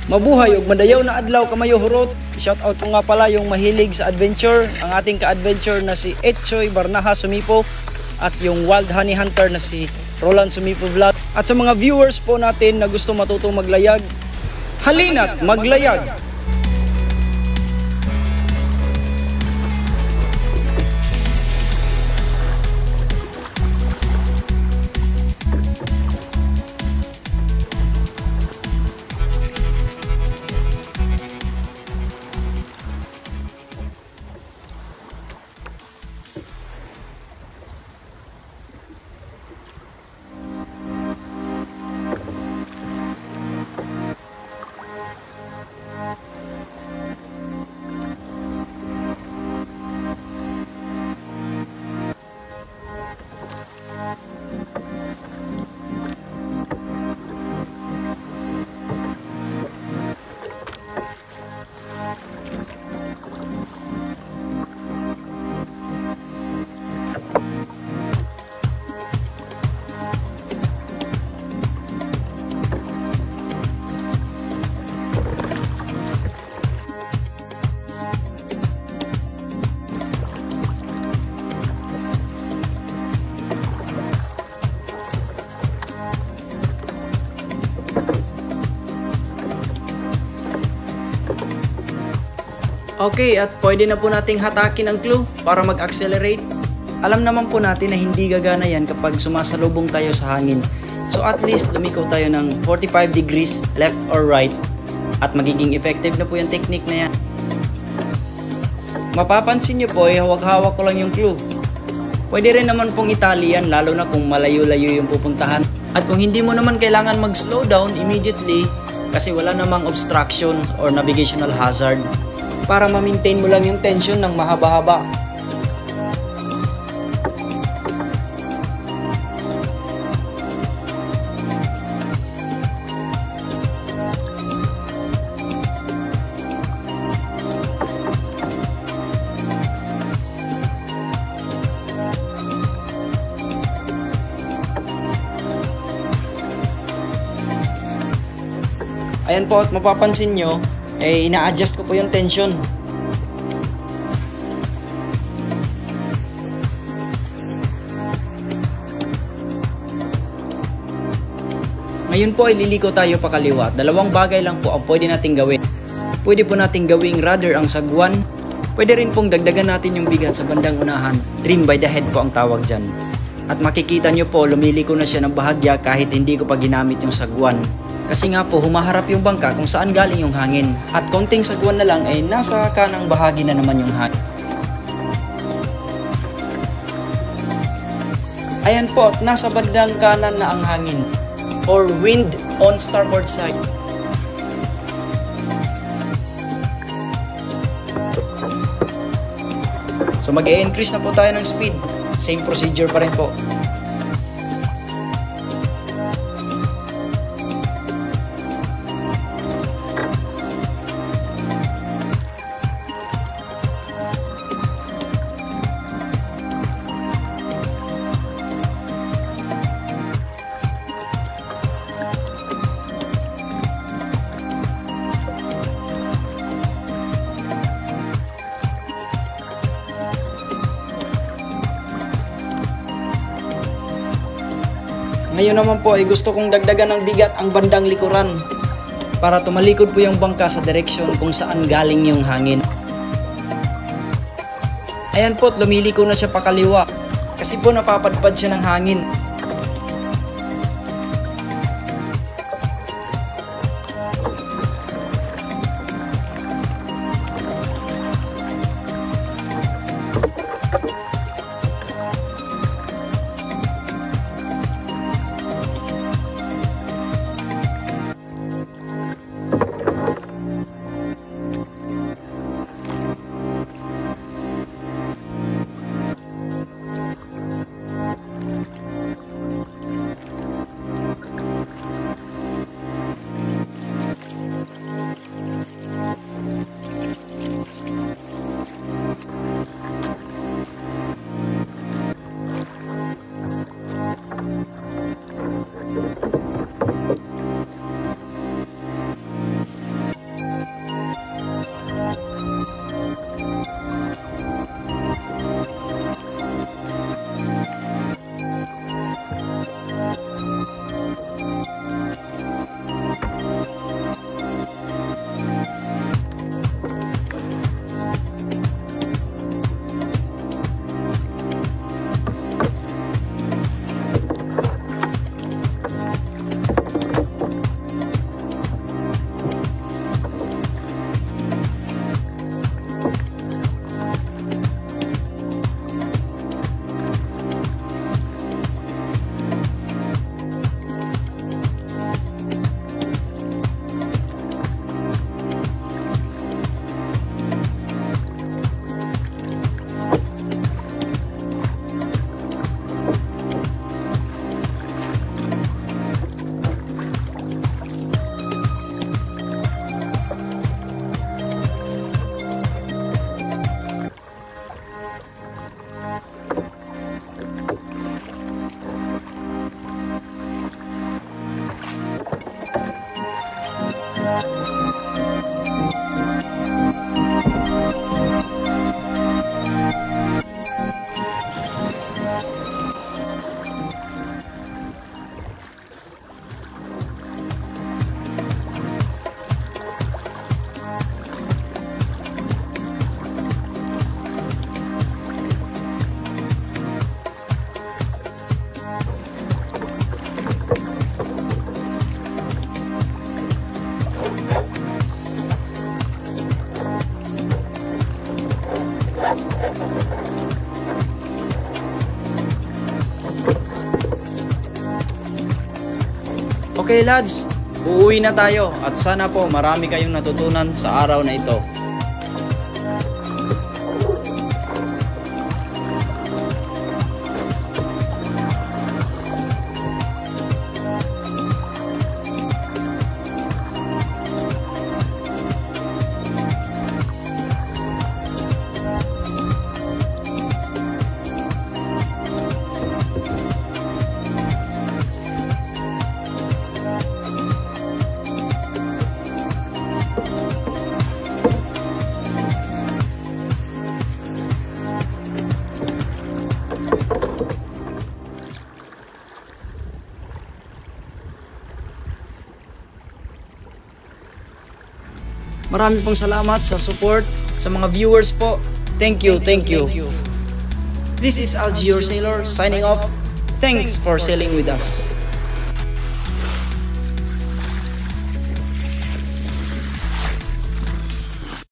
Mabuhay ug madayaw na adlaw kamayo hurot. Shout out ko nga pala yung mahilig sa adventure, ang ating ka-adventure na si Etchoy Barnaha Sumipo at yung wild honey hunter na si Roland Sumipo Vlog. At sa mga viewers po natin na gusto matutong maglayag, halina't maglayag! Okay, at pwede na po nating hatakin ang clue para mag-accelerate. Alam naman po natin na hindi gagana yan kapag sumasalubong tayo sa hangin. So at least lumiko tayo ng 45 degrees left or right at magiging effective na po yung technique na yan. Mapapansin nyo po, hawak-hawak ko lang yung clue. Pwede rin naman pong itali yan lalo na kung malayo-layo yung pupuntahan. At kung hindi mo naman kailangan mag-slow down immediately kasi wala namang obstruction or navigational hazard, para ma-maintain mo lang yung tension ng mahaba-haba. Ayan po, at mapapansin nyo, ina-adjust ko po yung tension. Ngayon po ay liliko tayo pa kaliwa. Dalawang bagay lang po ang pwede nating gawin. Pwede po nating gawing rudder ang sagwan. Pwede rin pong dagdagan natin yung bigat sa bandang unahan. Trim by the head po ang tawag dyan. At makikita nyo po, lumiliko na siya ng bahagya kahit hindi ko pa ginamit yung sagwan. Kasi nga po, humaharap yung bangka kung saan galing yung hangin. At konting sagwan na lang ay nasa kanang bahagi na naman yung hangin. Ayan po, at nasa bandang kanan na ang hangin or wind on starboard side. So mag-i-increase na po tayo ng speed. Same procedure pa rin po. Ngayon naman po ay gusto kong dagdagan ng bigat ang bandang likuran para tumalikod po yung bangka sa direksyon kung saan galing yung hangin. Ayan po, lumiliko na siya pakaliwa kasi po napapadpad siya ng hangin. Okay lads, uuwi na tayo at sana po marami kayong natutunan sa araw na ito. Marami pong salamat sa support sa mga viewers po. Thank you. This is Algie, your sailor, signing off. Thanks for sailing with us.